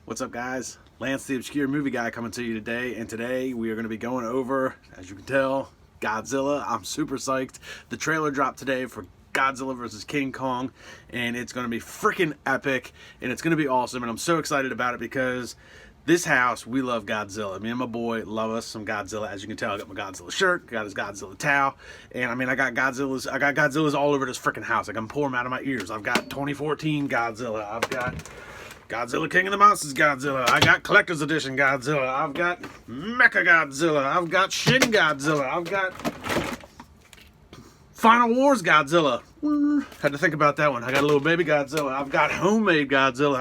What's up, guys? Lance the Obscure Movie Guy coming to you today, and today we are going to be going over, as you can tell, Godzilla. I'm super psyched. The trailer dropped today for Godzilla vs. King Kong, and it's going to be freaking epic, and it's going to be awesome, and I'm so excited about it because this house, we love Godzilla. Me and my boy love us some Godzilla. As you can tell, I got my Godzilla shirt, got his Godzilla towel, and I mean, I got Godzillas all over this freaking house. I can pour them out of my ears. I've got 2014 Godzilla. I've got Godzilla King of the Monsters Godzilla. I got Collector's Edition Godzilla. I've got Mecha Godzilla. I've got Shin Godzilla. I've got Final Wars Godzilla. Had to think about that one. I got a little baby Godzilla. I've got homemade Godzilla.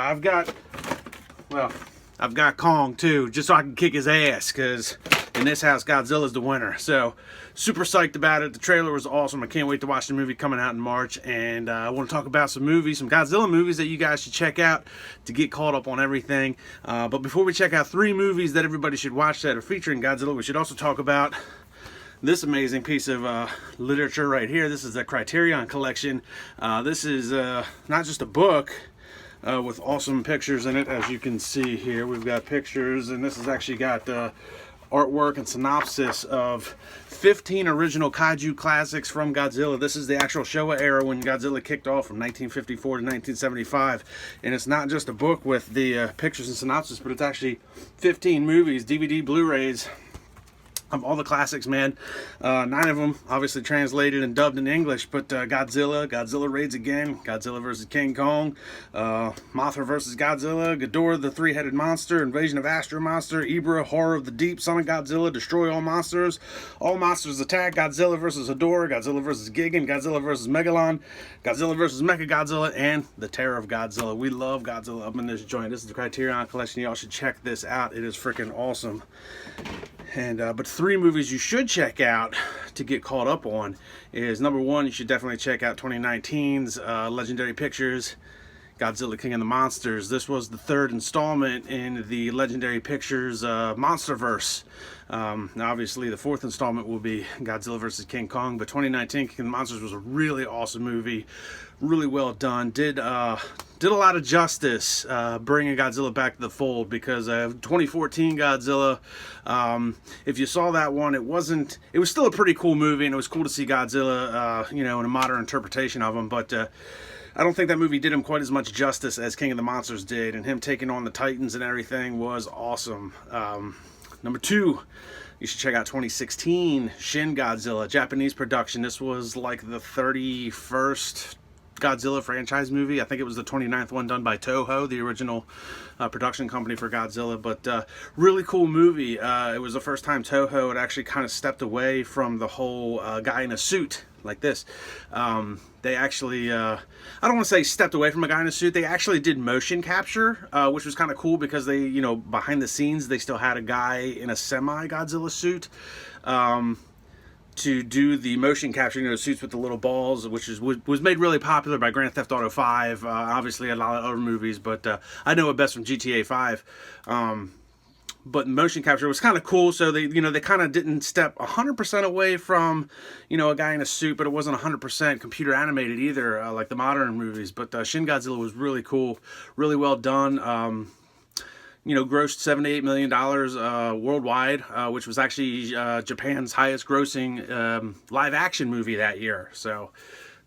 I've got Kong too, just so I can kick his ass, because in this house, Godzilla's the winner. So, super psyched about it. The trailer was awesome. I can't wait to watch the movie coming out in March. And I want to talk about some movies, some Godzilla movies that you guys should check out to get caught up on everything. But before we check out 3 movies that everybody should watch that are featuring Godzilla, we should also talk about this amazing piece of literature right here. This is the Criterion Collection. This is not just a book, with awesome pictures in it. As you can see here, we've got pictures, and this has actually got artwork and synopsis of 15 original kaiju classics from Godzilla. This is the actual Showa era when Godzilla kicked off from 1954 to 1975. And it's not just a book with the pictures and synopsis, but it's actually 15 movies, DVD, Blu-rays, of all the classics, man. 9 of them obviously translated and dubbed in English, but Godzilla Raids Again, Godzilla vs. King Kong, Mothra vs. Godzilla, Ghidorah the Three-Headed Monster, Invasion of Astro Monster, Ibra, Horror of the Deep, Son of Godzilla, Destroy All Monsters Attack, Godzilla vs. Hedorah, Godzilla vs. Gigan, Godzilla vs. Megalon, Godzilla vs. Mechagodzilla, and The Terror of Godzilla. We love Godzilla up in this joint. This is the Criterion Collection. Y'all should check this out. It is freaking awesome. And but 3 movies you should check out to get caught up on is, number 1, you should definitely check out 2019's Legendary Pictures Godzilla King of the Monsters. This was the 3rd installment in the Legendary Pictures Monsterverse. Now obviously the 4th installment will be Godzilla vs. King Kong, but 2019 King of the Monsters was a really awesome movie, really well done. Did a lot of justice bringing Godzilla back to the fold, because 2014 Godzilla, if you saw that one, it was still a pretty cool movie, and it was cool to see Godzilla, in a modern interpretation of him, but I don't think that movie did him quite as much justice as King of the Monsters did, and him taking on the Titans and everything was awesome. Number 2, you should check out 2016 Shin Godzilla, Japanese production. This was like the 31st Godzilla franchise movie. I think it was the 29th one done by Toho, the original production company for Godzilla, but really cool movie. It was the first time Toho had actually kind of stepped away from the whole guy in a suit like this. They actually, I don't want to say stepped away from a guy in a suit. They actually did motion capture, which was kind of cool, because they, behind the scenes, they still had a guy in a semi-Godzilla suit to do the motion capture, suits with the little balls, which was made really popular by Grand Theft Auto 5, obviously a lot of other movies, but I know it best from GTA 5. But motion capture was kind of cool, so they kind of didn't step 100% away from, a guy in a suit, but it wasn't 100% computer animated either, like the modern movies. But Shin Godzilla was really cool, really well done. Grossed $7 to $8 million worldwide, which was actually Japan's highest grossing live action movie that year. So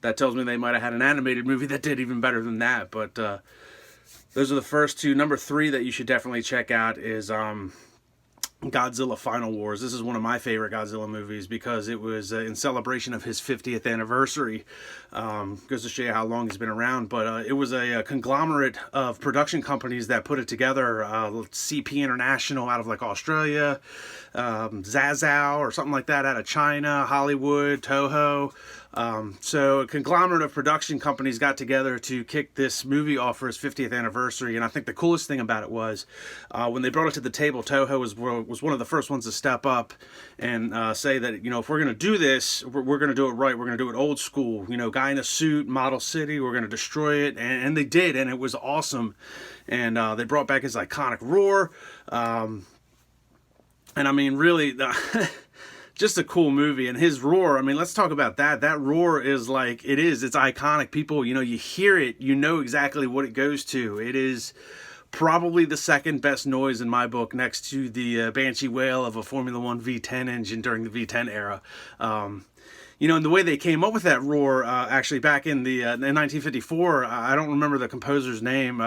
that tells me they might have had an animated movie that did even better than that. But those are the first 2. Number 3 that you should definitely check out is Godzilla Final Wars. This is one of my favorite Godzilla movies, because it was in celebration of his 50th anniversary. Goes to show you how long he's been around, but it was a conglomerate of production companies that put it together. CP International out of like Australia, Zazou or something like that out of China, Hollywood, Toho. So a conglomerate of production companies got together to kick this movie off for his 50th anniversary, and I think the coolest thing about it was when they brought it to the table, Toho was one of the first ones to step up and say that, if we're going to do this, we're going to do it right. We're going to do it old school, guy in a suit, Model City, we're going to destroy it, and they did, and it was awesome. And they brought back his iconic roar, and I mean, really, just a cool movie. And his roar, I mean, let's talk about that. That roar is like, it's iconic. People, you hear it, you know exactly what it goes to. It is Probably the second best noise in my book, next to the Banshee wail of a Formula One V10 engine during the V10 era. You know, and the way they came up with that roar, actually back in 1954, I don't remember the composer's name,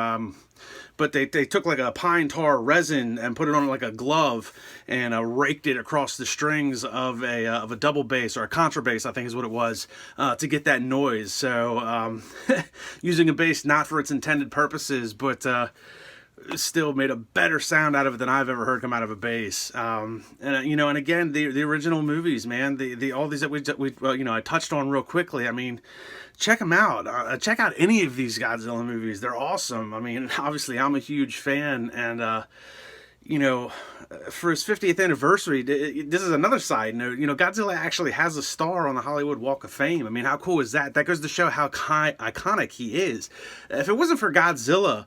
but they took like a pine tar resin and put it on like a glove and raked it across the strings of a double bass, or a contrabass, I think is what it was, to get that noise. So using a bass not for its intended purposes, but still made a better sound out of it than I've ever heard come out of a bass. And you know, and again, the original movies, man, the all these that we you know, I touched on real quickly. I mean, check them out. Check out any of these Godzilla movies. They're awesome. I mean, obviously, I'm a huge fan, and you know, for his 50th anniversary, this is another side note. You know, Godzilla actually has a star on the Hollywood Walk of Fame. I mean, how cool is that? That goes to show how iconic he is. If it wasn't for Godzilla,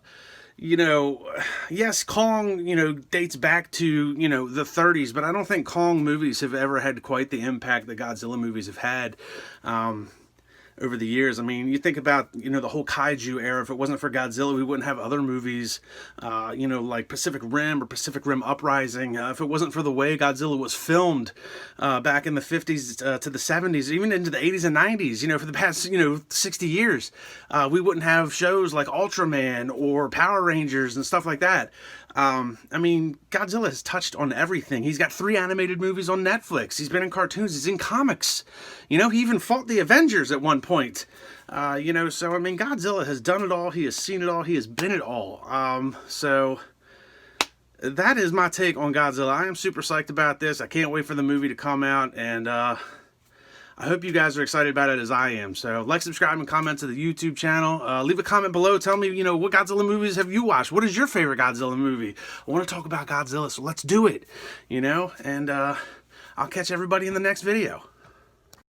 you know, yes, Kong, you know, dates back to, you know, the 30s, but I don't think Kong movies have ever had quite the impact that Godzilla movies have had over the years. I mean, you think about, you know, the whole kaiju era. If it wasn't for Godzilla, we wouldn't have other movies, you know, like Pacific Rim or Pacific Rim Uprising. If it wasn't for the way Godzilla was filmed back in the 50s to the 70s, even into the 80s and 90s, you know, for the past, you know, 60 years, we wouldn't have shows like Ultraman or Power Rangers and stuff like that. I mean, Godzilla has touched on everything. He's got 3 animated movies on Netflix. He's been in cartoons. He's in comics. You know, he even fought the Avengers at one point. You know, so, I mean, Godzilla has done it all. He has seen it all. He has been it all. So that is my take on Godzilla. I am super psyched about this. I can't wait for the movie to come out, and I hope you guys are excited about it as I am. So like, subscribe, and comment to the YouTube channel. Leave a comment below. Tell me, you know, what Godzilla movies have you watched? What is your favorite Godzilla movie? I want to talk about Godzilla, so let's do it, you know? And I'll catch everybody in the next video.